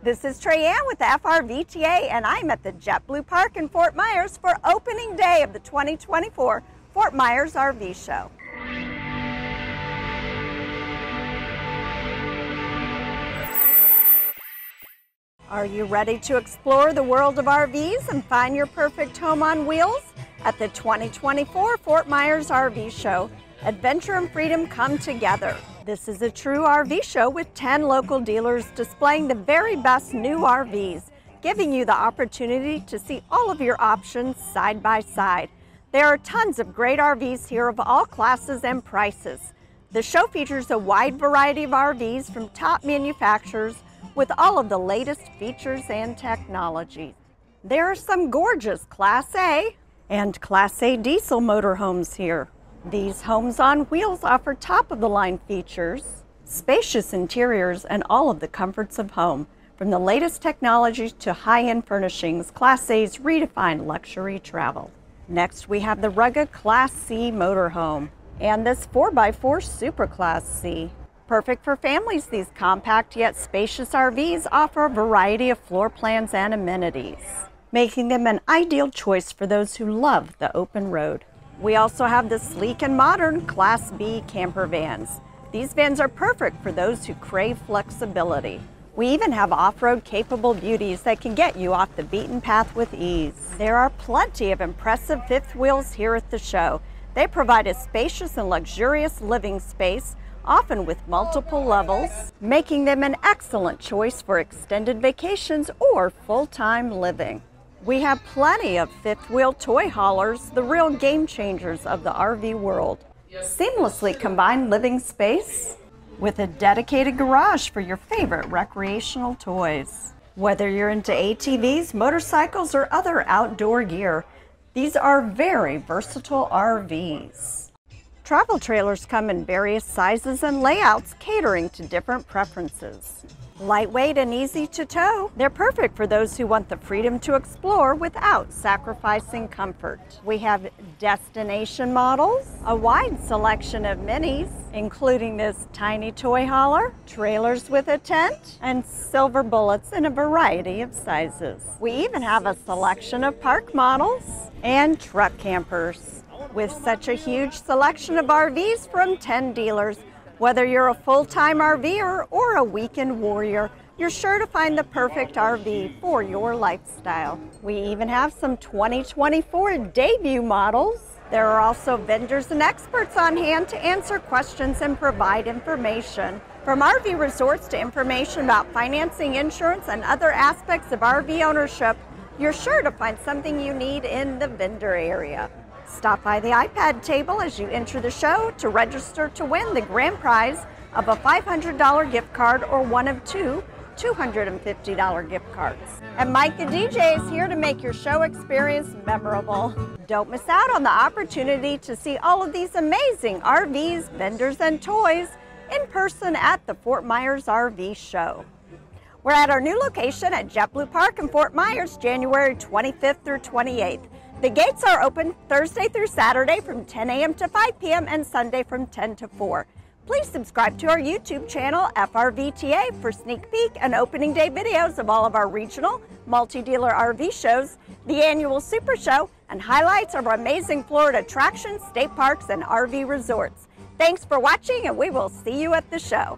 This is Trayanne with the FRVTA, and I'm at the JetBlue Park in Fort Myers for opening day of the 2024 Fort Myers RV Show. Are you ready to explore the world of RVs and find your perfect home on wheels? At the 2024 Fort Myers RV Show, adventure and freedom come together. This is a true RV show with 10 local dealers displaying the very best new RVs, giving you the opportunity to see all of your options side by side. There are tons of great RVs here of all classes and prices. The show features a wide variety of RVs from top manufacturers with all of the latest features and technologies. There are some gorgeous Class A and Class A diesel motorhomes here. These homes on wheels offer top-of-the-line features, spacious interiors, and all of the comforts of home. From the latest technologies to high-end furnishings, Class A's redefine luxury travel. Next, we have the rugged Class C motorhome and this 4x4 Super Class C. Perfect for families, these compact yet spacious RVs offer a variety of floor plans and amenities, making them an ideal choice for those who love the open road. We also have the sleek and modern Class B camper vans. These vans are perfect for those who crave flexibility. We even have off-road capable beauties that can get you off the beaten path with ease. There are plenty of impressive fifth wheels here at the show. They provide a spacious and luxurious living space, often with multiple levels, making them an excellent choice for extended vacations or full-time living. We have plenty of fifth wheel toy haulers, the real game changers of the RV world. Seamlessly combined living space with a dedicated garage for your favorite recreational toys. Whether you're into ATVs, motorcycles, or other outdoor gear, these are very versatile RVs. Travel trailers come in various sizes and layouts, catering to different preferences. Lightweight and easy to tow, they're perfect for those who want the freedom to explore without sacrificing comfort. We have destination models, a wide selection of minis, including this tiny toy hauler, trailers with a tent, and silver bullets in a variety of sizes. We even have a selection of park models and truck campers. With such a huge selection of RVs from 10 dealers, whether you're a full-time RVer or a weekend warrior, you're sure to find the perfect RV for your lifestyle. We even have some 2024 debut models. There are also vendors and experts on hand to answer questions and provide information. From RV resorts to information about financing, insurance, and other aspects of RV ownership, you're sure to find something you need in the vendor area. Stop by the iPad table as you enter the show to register to win the grand prize of a $500 gift card or one of two $250 gift cards. And Mike the DJ is here to make your show experience memorable. Don't miss out on the opportunity to see all of these amazing RVs, vendors, and toys in person at the Fort Myers RV Show. We're at our new location at JetBlue Park in Fort Myers, January 25th through 28th. The gates are open Thursday through Saturday from 10 a.m. to 5 p.m. and Sunday from 10 to 4. Please subscribe to our YouTube channel, FRVTA, for sneak peek and opening day videos of all of our regional, multi-dealer RV shows, the annual Super Show, and highlights of our amazing Florida attractions, state parks, and RV resorts. Thanks for watching, and we will see you at the show.